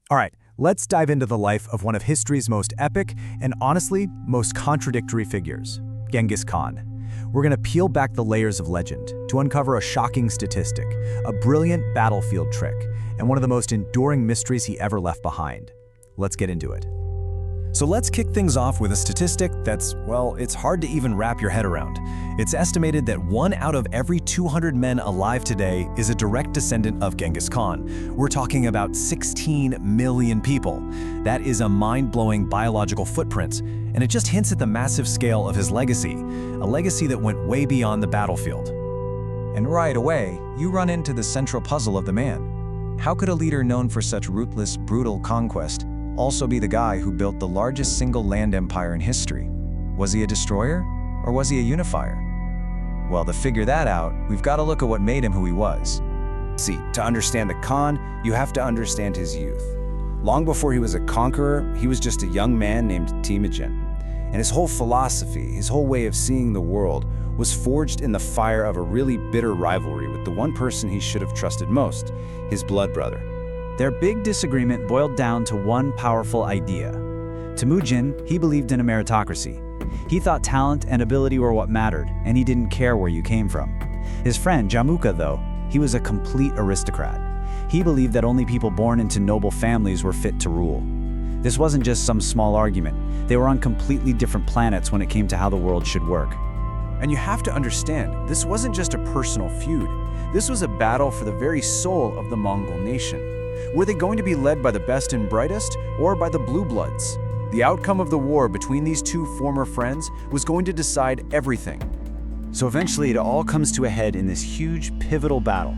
All right, let's dive into the life of one of history's most epic and honestly, most contradictory figures, Genghis Khan. We're going to peel back the layers of legend to uncover a shocking statistic, a brilliant battlefield trick, and one of the most enduring mysteries he ever left behind. Let's get into it. So let's kick things off with a statistic that's, well, it's hard to even wrap your head around. It's estimated that 1 out of every 200 men alive today is a direct descendant of Genghis Khan. We're talking about 16 million people. That is a mind-blowing biological footprint, and it just hints at the massive scale of his legacy, a legacy that went way beyond the battlefield. And right away, you run into the central puzzle of the man. How could a leader known for such ruthless, brutal conquest also be the guy who built the largest single land empire in history? Was he a destroyer, or was he a unifier? Well, to figure that out, we've got to look at what made him who he was. See, to understand the Khan, you have to understand his youth. Long before he was a conqueror, he was just a young man named Temujin. And his whole philosophy, his whole way of seeing the world, was forged in the fire of a really bitter rivalry with the one person he should have trusted most, his blood brother. Their big disagreement boiled down to one powerful idea. Temujin, he believed in a meritocracy. He thought talent and ability were what mattered, and he didn't care where you came from. His friend Jamuka, though, he was a complete aristocrat. He believed that only people born into noble families were fit to rule. This wasn't just some small argument. They were on completely different planets when it came to how the world should work. And you have to understand, this wasn't just a personal feud. This was a battle for the very soul of the Mongol nation. Were they going to be led by the best and brightest, or by the blue bloods? The outcome of the war between these two former friends was going to decide everything. So eventually it all comes to a head in this huge, pivotal battle.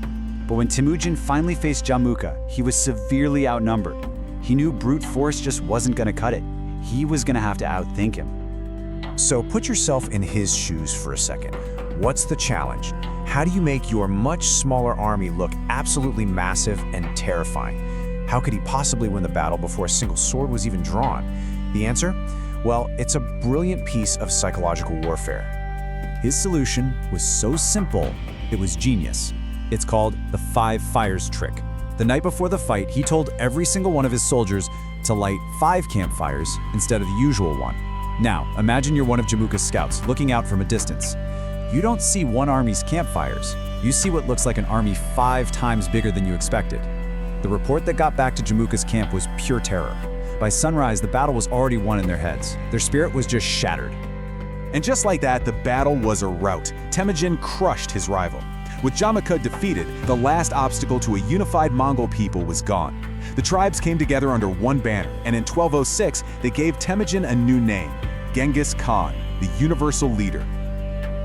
But when Temujin finally faced Jamuka, he was severely outnumbered. He knew brute force just wasn't going to cut it. He was going to have to outthink him. So put yourself in his shoes for a second. What's the challenge? How do you make your much smaller army look absolutely massive and terrifying? How could he possibly win the battle before a single sword was even drawn? The answer? Well, it's a brilliant piece of psychological warfare. His solution was so simple, it was genius. It's called the 5 fires trick. The night before the fight, he told every single one of his soldiers to light 5 campfires instead of the usual one. Now, imagine you're one of Jamuka's scouts looking out from a distance. You don't see one army's campfires. You see what looks like an army 5 times bigger than you expected. The report that got back to Jamuka's camp was pure terror. By sunrise, the battle was already won in their heads. Their spirit was just shattered. And just like that, the battle was a rout. Temujin crushed his rival. With Jamuka defeated, the last obstacle to a unified Mongol people was gone. The tribes came together under one banner, and in 1206, they gave Temujin a new name, Genghis Khan, the universal leader.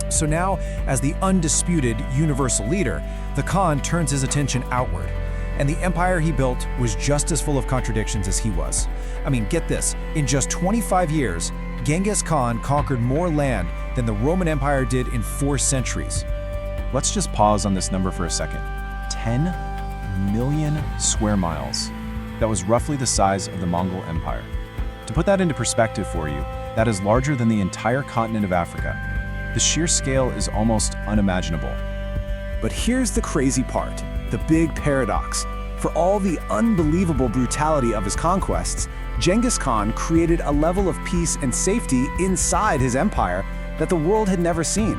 So now, as the undisputed universal leader, the Khan turns his attention outward. And the empire he built was just as full of contradictions as he was. I mean, get this, in just 25 years, Genghis Khan conquered more land than the Roman Empire did in 4 centuries. Let's just pause on this number for a second. 10 million square miles. That was roughly the size of the Mongol Empire. To put that into perspective for you, that is larger than the entire continent of Africa. The sheer scale is almost unimaginable. But here's the crazy part, the big paradox. For all the unbelievable brutality of his conquests, Genghis Khan created a level of peace and safety inside his empire that the world had never seen.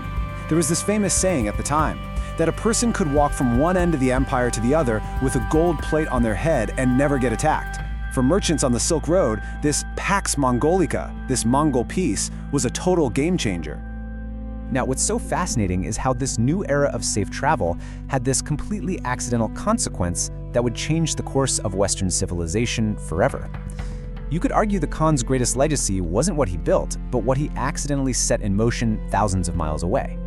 There was this famous saying at the time, that a person could walk from one end of the empire to the other with a gold plate on their head and never get attacked. For merchants on the Silk Road, this Pax Mongolica, this Mongol peace, was a total game changer. Now, what's so fascinating is how this new era of safe travel had this completely accidental consequence that would change the course of Western civilization forever. You could argue the Khan's greatest legacy wasn't what he built, but what he accidentally set in motion thousands of miles away.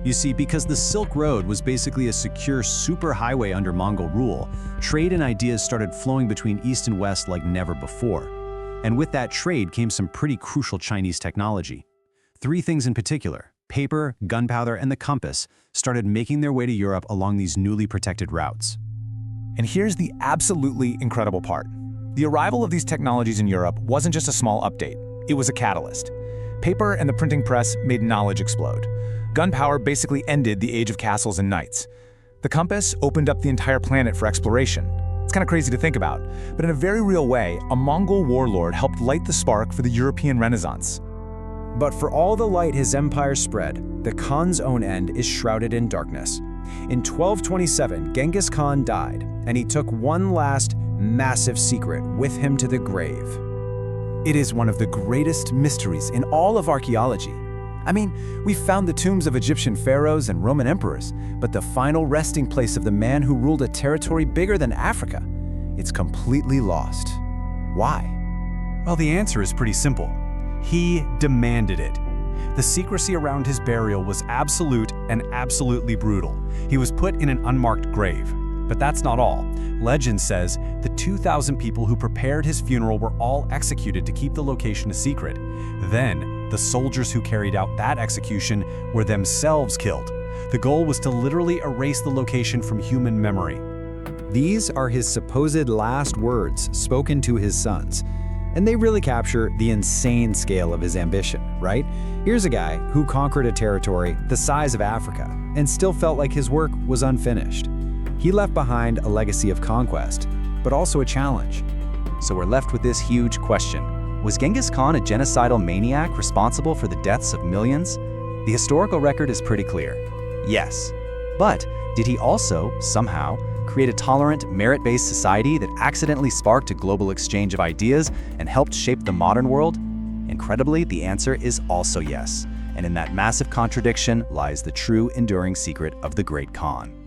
You see, because the Silk Road was basically a secure superhighway under Mongol rule, trade and ideas started flowing between East and West like never before. And with that trade came some pretty crucial Chinese technology. 3 things in particular: paper, gunpowder, and the compass started making their way to Europe along these newly protected routes. And here's the absolutely incredible part. The arrival of these technologies in Europe wasn't just a small update, it was a catalyst. Paper and the printing press made knowledge explode. Gunpowder basically ended the age of castles and knights. The compass opened up the entire planet for exploration. It's kind of crazy to think about, but in a very real way, a Mongol warlord helped light the spark for the European Renaissance. But for all the light his empire spread, the Khan's own end is shrouded in darkness. In 1227, Genghis Khan died, and he took one last, massive secret with him to the grave. It is one of the greatest mysteries in all of archaeology. I mean, we've found the tombs of Egyptian pharaohs and Roman emperors, but the final resting place of the man who ruled a territory bigger than Africa, it's completely lost. Why? Well, the answer is pretty simple. He demanded it. The secrecy around his burial was absolute and absolutely brutal. He was put in an unmarked grave. But that's not all. Legend says the 2,000 people who prepared his funeral were all executed to keep the location a secret. Then, the soldiers who carried out that execution were themselves killed. The goal was to literally erase the location from human memory. These are his supposed last words spoken to his sons. And they really capture the insane scale of his ambition, right? Here's a guy who conquered a territory the size of Africa and still felt like his work was unfinished. He left behind a legacy of conquest, but also a challenge. So we're left with this huge question. Was Genghis Khan a genocidal maniac responsible for the deaths of millions? The historical record is pretty clear. Yes. But did he also, somehow, create a tolerant, merit-based society that accidentally sparked a global exchange of ideas and helped shape the modern world? Incredibly, the answer is also yes. And in that massive contradiction lies the true, enduring secret of the Great Khan.